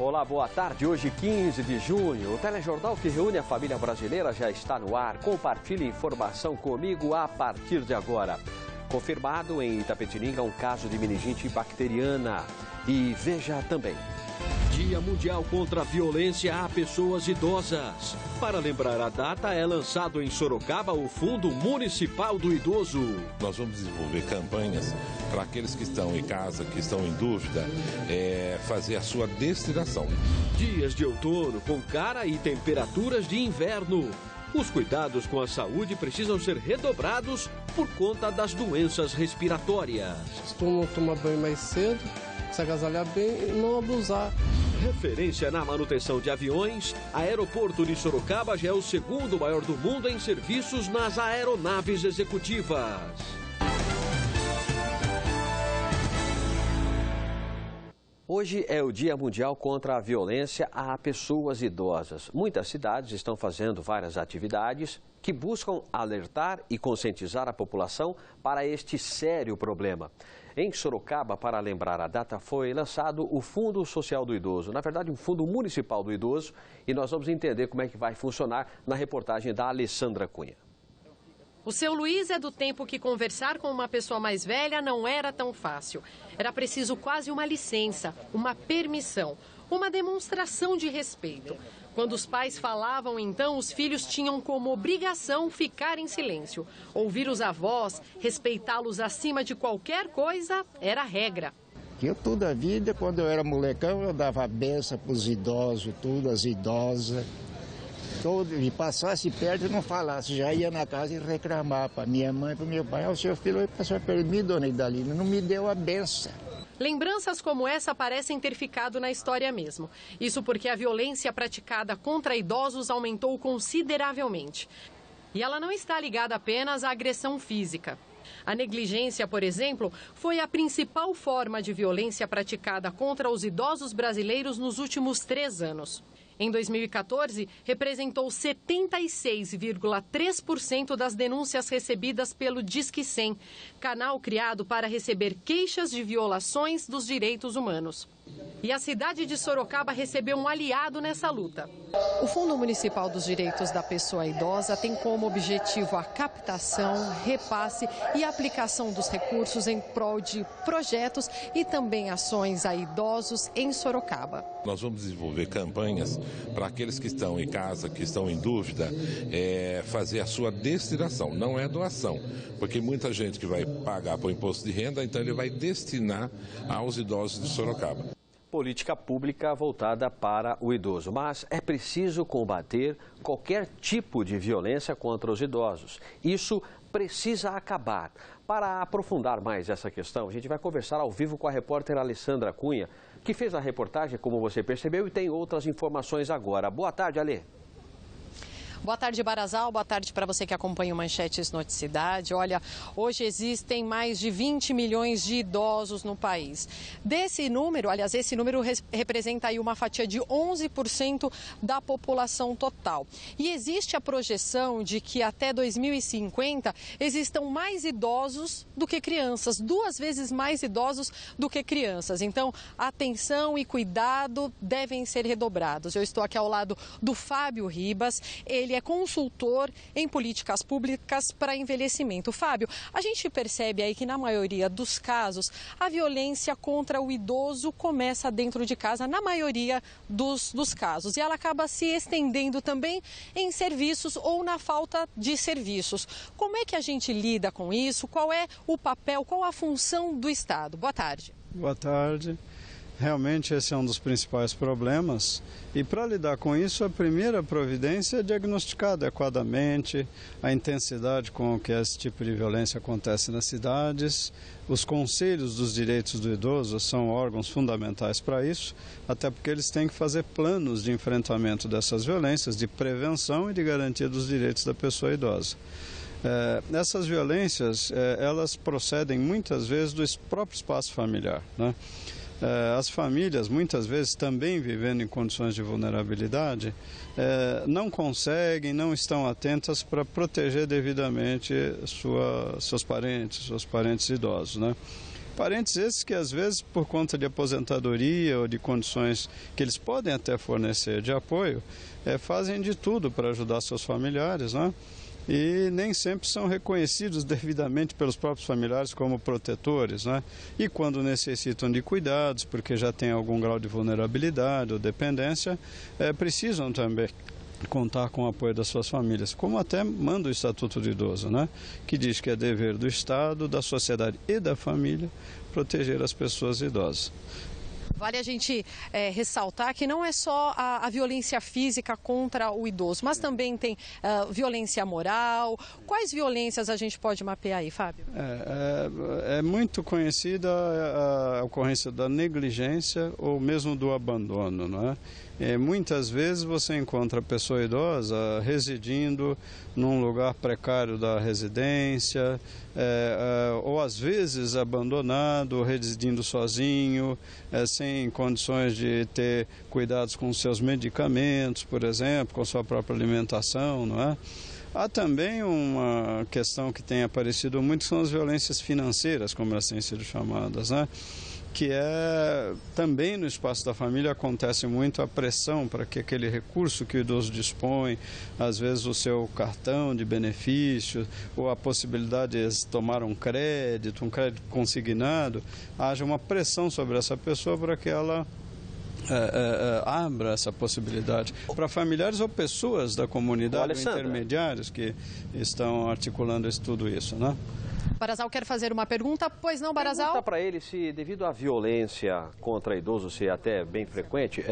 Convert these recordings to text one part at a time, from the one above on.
Olá, boa tarde. Hoje, 15 de junho, o telejornal que reúne a família brasileira já está no ar. Compartilhe informação comigo a partir de agora. Confirmado em Itapetininga um caso de meningite bacteriana. E veja também. Dia Mundial contra a Violência a Pessoas Idosas. Para lembrar a data, é lançado em Sorocaba o Fundo Municipal do Idoso. Nós vamos desenvolver campanhas para aqueles que estão em casa, que estão em dúvida, fazer a sua destinação. Dias de outono com cara e temperaturas de inverno. Os cuidados com a saúde precisam ser redobrados por conta das doenças respiratórias. Costumam tomar banho mais cedo, se agasalhar bem e não abusar. Referência na manutenção de aviões, Aeroporto de Sorocaba já é o segundo maior do mundo em serviços nas aeronaves executivas. Hoje é o Dia Mundial contra a Violência a Pessoas Idosas. Muitas cidades estão fazendo várias atividades que buscam alertar e conscientizar a população para este sério problema. Em Sorocaba, para lembrar a data, foi lançado o Fundo Social do Idoso. Na verdade, um Fundo Municipal do Idoso. E nós vamos entender como é que vai funcionar na reportagem da Alessandra Cunha. O seu Luiz é do tempo que conversar com uma pessoa mais velha não era tão fácil. Era preciso quase uma licença, uma permissão, uma demonstração de respeito. Quando os pais falavam, então, os filhos tinham como obrigação ficar em silêncio. Ouvir os avós, respeitá-los acima de qualquer coisa, era a regra. Eu toda a vida, quando eu era molecão, eu dava a benção para os idosos, tudo, as idosas. E passasse perto e não falasse, já ia na casa e reclamar para minha mãe, para meu pai. O seu filho passou por mim, dona Idalina, não me deu a benção. Lembranças como essa parecem ter ficado na história mesmo. Isso porque a violência praticada contra idosos aumentou consideravelmente. E ela não está ligada apenas à agressão física. A negligência, por exemplo, foi a principal forma de violência praticada contra os idosos brasileiros nos últimos 3 anos. Em 2014, representou 76,3% das denúncias recebidas pelo Disque 100, canal criado para receber queixas de violações dos direitos humanos. E a cidade de Sorocaba recebeu um aliado nessa luta. O Fundo Municipal dos Direitos da Pessoa Idosa tem como objetivo a captação, repasse e aplicação dos recursos em prol de projetos e também ações a idosos em Sorocaba. Nós vamos desenvolver campanhas para aqueles que estão em casa, que estão em dúvida, fazer a sua destinação, não é doação, porque muita gente que vai pagar por imposto de renda, então ele vai destinar aos idosos de Sorocaba. Política pública voltada para o idoso, mas é preciso combater qualquer tipo de violência contra os idosos. Isso precisa acabar. Para aprofundar mais essa questão, a gente vai conversar ao vivo com a repórter Alessandra Cunha, que fez a reportagem, como você percebeu, e tem outras informações agora. Boa tarde, Alê. Boa tarde, Barazal. Boa tarde para você que acompanha o Manchetes Noticidade. Olha, hoje existem mais de 20 milhões de idosos no país. Desse número, aliás, esse número representa aí uma fatia de 11% da população total. E existe a projeção de que até 2050 existam mais idosos do que crianças, 2 vezes mais idosos do que crianças. Então, atenção e cuidado devem ser redobrados. Eu estou aqui ao lado do Fábio Ribas. Ele é consultor em políticas públicas para envelhecimento. Fábio, a gente percebe aí que na maioria dos casos a violência contra o idoso começa dentro de casa, na maioria dos casos. E ela acaba se estendendo também em serviços ou na falta de serviços. Como é que a gente lida com isso? Qual é o papel, qual a função do Estado? Boa tarde. Boa tarde. Realmente esse é um dos principais problemas e para lidar com isso a primeira providência é diagnosticar adequadamente a intensidade com que esse tipo de violência acontece nas cidades. Os conselhos dos direitos do idoso são órgãos fundamentais para isso, até porque eles têm que fazer planos de enfrentamento dessas violências, de prevenção e de garantia dos direitos da pessoa idosa. Essas violências, elas procedem muitas vezes do próprio espaço familiar, né? As famílias, muitas vezes também vivendo em condições de vulnerabilidade, não conseguem, não estão atentas para proteger devidamente seus parentes idosos, né? Parentes esses que às vezes por conta de aposentadoria ou de condições que eles podem até fornecer de apoio, fazem de tudo para ajudar seus familiares, né? E nem sempre são reconhecidos devidamente pelos próprios familiares como protetores, né? E quando necessitam de cuidados, porque já têm algum grau de vulnerabilidade ou dependência, precisam também contar com o apoio das suas famílias, como até manda o Estatuto do Idoso, né? Que diz que é dever do Estado, da sociedade e da família proteger as pessoas idosas. Vale a gente ressaltar que não é só a violência física contra o idoso, mas também tem violência moral. Quais violências a gente pode mapear aí, Fábio? É muito conhecida a ocorrência da negligência ou mesmo do abandono, não é? Muitas vezes você encontra a pessoa idosa residindo num lugar precário da residência, ou às vezes abandonado, residindo sozinho, sem condições de ter cuidados com seus medicamentos, por exemplo, com sua própria alimentação, não é? Há também uma questão que tem aparecido muito, que são as violências financeiras, como elas têm sido chamadas, né? Que também no espaço da família acontece muito a pressão para que aquele recurso que o idoso dispõe, às vezes o seu cartão de benefício ou a possibilidade de tomar um crédito consignado, haja uma pressão sobre essa pessoa para que ela abra essa possibilidade para familiares ou pessoas da comunidade, ou intermediários que estão articulando tudo isso, né? Barazal quer fazer uma pergunta, pois não, Barazal? Pergunta para ele se, devido à violência contra idoso ser até bem frequente,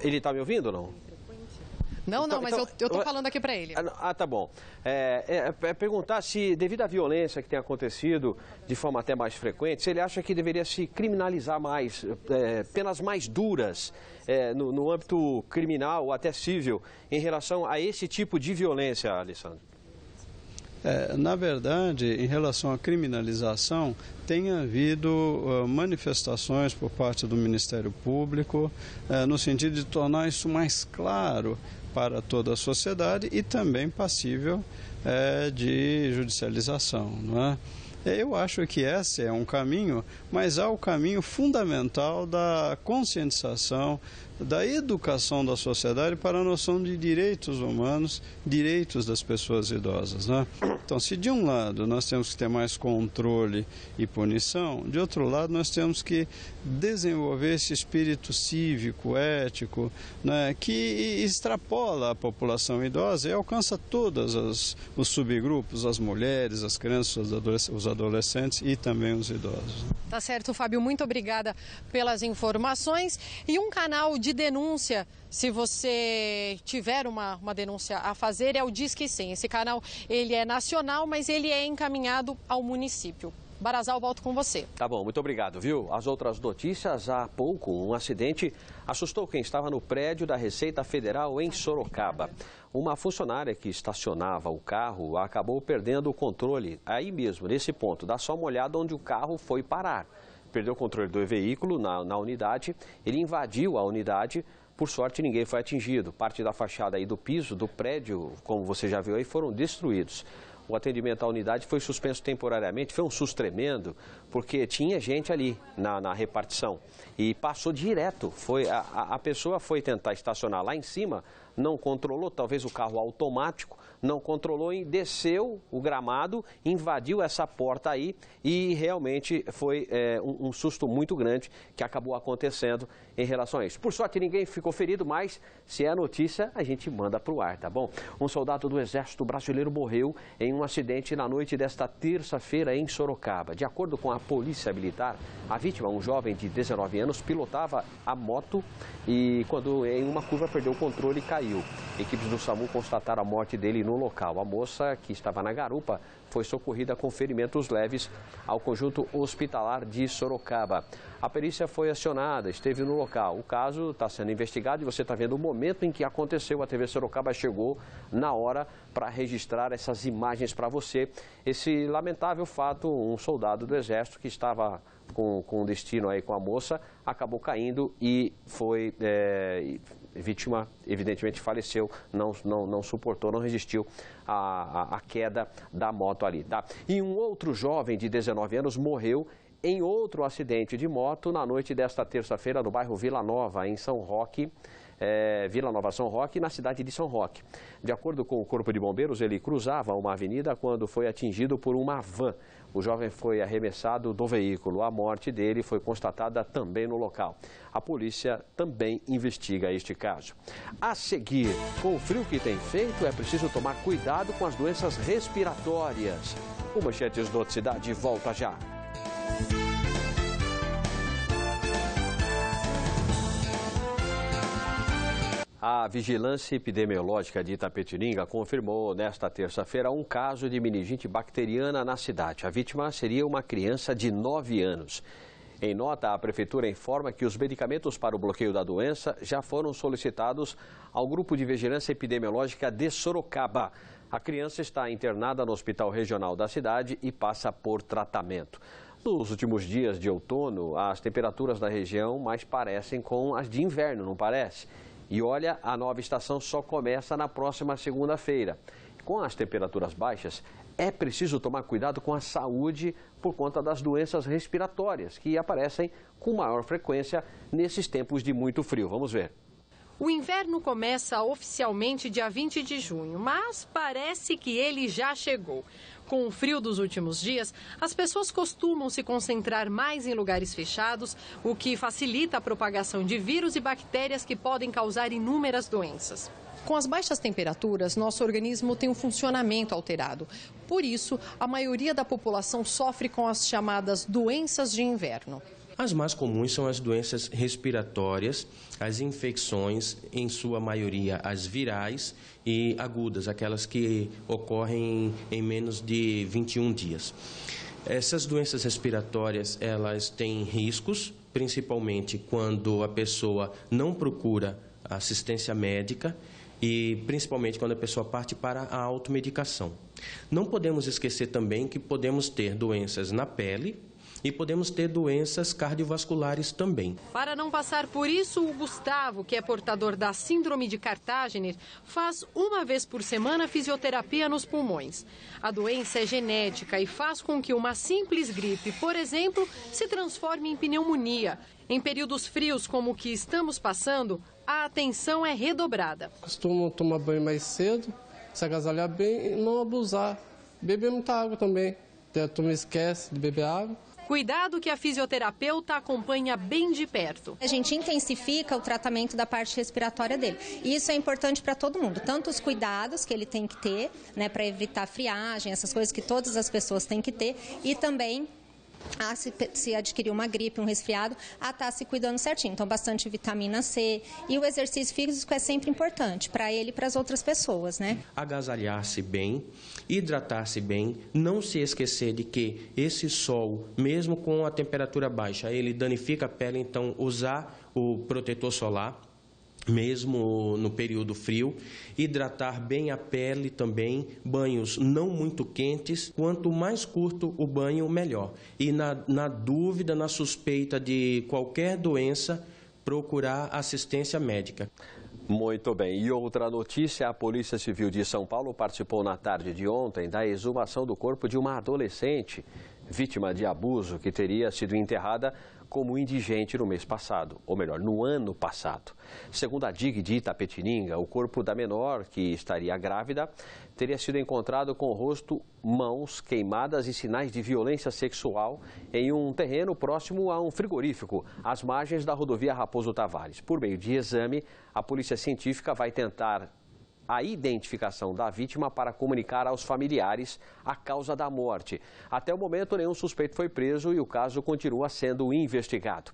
ele está me ouvindo ou não? Não, mas eu estou falando aqui para ele. Tá bom. Perguntar se, devido à violência que tem acontecido de forma até mais frequente, se ele acha que deveria se criminalizar mais, penas mais duras no âmbito criminal ou até civil em relação a esse tipo de violência, Alessandro. Na verdade, em relação à criminalização, tem havido manifestações por parte do Ministério Público no sentido de tornar isso mais claro para toda a sociedade e também passível de judicialização, não é? Eu acho que esse é um caminho, mas há o caminho fundamental da conscientização, da educação da sociedade para a noção de direitos humanos, direitos das pessoas idosas, né? Então, se de um lado nós temos que ter mais controle e punição, de outro lado nós temos que desenvolver esse espírito cívico, ético, né, que extrapola a população idosa e alcança todos os subgrupos, as mulheres, as crianças, os adolescentes e também os idosos. Tá certo, Fábio, muito obrigada pelas informações. E um canal de denúncia, se você tiver uma denúncia a fazer, é o Disque 100. Esse canal, ele é nacional, mas ele é encaminhado ao município. Barazal, volto com você. Tá bom, muito obrigado, viu? As outras notícias, há pouco, um acidente assustou quem estava no prédio da Receita Federal em Sorocaba. Uma funcionária que estacionava o carro acabou perdendo o controle aí mesmo, nesse ponto. Dá só uma olhada onde o carro foi parar. Perdeu o controle do veículo na unidade, ele invadiu a unidade. Por sorte, ninguém foi atingido. Parte da fachada aí do piso do prédio, como você já viu aí, foram destruídos. O atendimento à unidade foi suspenso temporariamente, foi um susto tremendo, porque tinha gente ali na repartição e passou direto. A pessoa foi tentar estacionar lá em cima, não controlou, talvez o carro automático, não controlou e desceu o gramado, invadiu essa porta aí e realmente foi um susto muito grande que acabou acontecendo em relação a isso. Por sorte, ninguém ficou ferido, mas se é notícia, a gente manda para o ar, tá bom? Um soldado do Exército Brasileiro morreu em um acidente na noite desta terça-feira em Sorocaba. De acordo com a Polícia Militar, a vítima, um jovem de 19 anos, pilotava a moto e quando em uma curva perdeu o controle e caiu. Equipes do SAMU constataram a morte dele no local. A moça, que estava na garupa, foi socorrida com ferimentos leves ao conjunto hospitalar de Sorocaba. A perícia foi acionada, esteve no local. O caso está sendo investigado e você está vendo o momento em que aconteceu. A TV Sorocaba chegou na hora para registrar essas imagens para você. Esse lamentável fato, um soldado do Exército que estava com destino aí com a moça, acabou caindo e foi vítima, evidentemente faleceu, não suportou, não resistiu à queda da moto ali, tá? E um outro jovem de 19 anos morreu em outro acidente de moto na noite desta terça-feira no bairro Vila Nova, em São Roque. Vila Nova São Roque, na cidade de São Roque. De acordo com o Corpo de Bombeiros, ele cruzava uma avenida quando foi atingido por uma van. O jovem foi arremessado do veículo. A morte dele foi constatada também no local. A polícia também investiga este caso. A seguir, com o frio que tem feito, é preciso tomar cuidado com as doenças respiratórias. O Manchetes Noticidade volta já. A Vigilância Epidemiológica de Itapetininga confirmou nesta terça-feira um caso de meningite bacteriana na cidade. A vítima seria uma criança de 9 anos. Em nota, a Prefeitura informa que os medicamentos para o bloqueio da doença já foram solicitados ao Grupo de Vigilância Epidemiológica de Sorocaba. A criança está internada no Hospital Regional da cidade e passa por tratamento. Nos últimos dias de outono, as temperaturas da região mais parecem com as de inverno, não parece? E olha, a nova estação só começa na próxima segunda-feira. Com as temperaturas baixas, é preciso tomar cuidado com a saúde por conta das doenças respiratórias, que aparecem com maior frequência nesses tempos de muito frio. Vamos ver. O inverno começa oficialmente dia 20 de junho, mas parece que ele já chegou. Com o frio dos últimos dias, as pessoas costumam se concentrar mais em lugares fechados, o que facilita a propagação de vírus e bactérias que podem causar inúmeras doenças. Com as baixas temperaturas, nosso organismo tem um funcionamento alterado. Por isso, a maioria da população sofre com as chamadas doenças de inverno. As mais comuns são as doenças respiratórias, as infecções, em sua maioria as virais e agudas, aquelas que ocorrem em menos de 21 dias. Essas doenças respiratórias, elas têm riscos, principalmente quando a pessoa não procura assistência médica e principalmente quando a pessoa parte para a automedicação. Não podemos esquecer também que podemos ter doenças na pele, e podemos ter doenças cardiovasculares também. Para não passar por isso, o Gustavo, que é portador da síndrome de Cartagener, faz uma vez por semana fisioterapia nos pulmões. A doença é genética e faz com que uma simples gripe, por exemplo, se transforme em pneumonia. Em períodos frios como o que estamos passando, a atenção é redobrada. Costumo tomar banho mais cedo, se agasalhar bem e não abusar. Beber muita água também. Tu não esquece de beber água. Cuidado que a fisioterapeuta acompanha bem de perto. A gente intensifica o tratamento da parte respiratória dele. E isso é importante para todo mundo. Tanto os cuidados que ele tem que ter, né, para evitar friagem, essas coisas que todas as pessoas têm que ter. E também, se adquirir uma gripe, um resfriado, a estar se cuidando certinho. Então, bastante vitamina C. E o exercício físico é sempre importante para ele e para as outras pessoas, né? Agasalhar-se bem, hidratar-se bem, não se esquecer de que esse sol, mesmo com a temperatura baixa, ele danifica a pele, então usar o protetor solar, mesmo no período frio, hidratar bem a pele também, banhos não muito quentes, quanto mais curto o banho, melhor. E na dúvida, na suspeita de qualquer doença, procurar assistência médica. Muito bem. E outra notícia, a Polícia Civil de São Paulo participou na tarde de ontem da exumação do corpo de uma adolescente vítima de abuso que teria sido enterrada como indigente no mês passado, ou melhor, no ano passado. Segundo a DIG de Itapetininga, o corpo da menor, que estaria grávida, teria sido encontrado com o rosto, mãos queimadas e sinais de violência sexual em um terreno próximo a um frigorífico, às margens da rodovia Raposo Tavares. Por meio de exame, a polícia científica vai tentar a identificação da vítima para comunicar aos familiares a causa da morte. Até o momento, nenhum suspeito foi preso e o caso continua sendo investigado.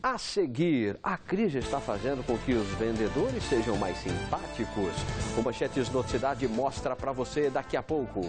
A seguir, a crise está fazendo com que os vendedores sejam mais simpáticos. O Manchetes Noticidade mostra para você daqui a pouco.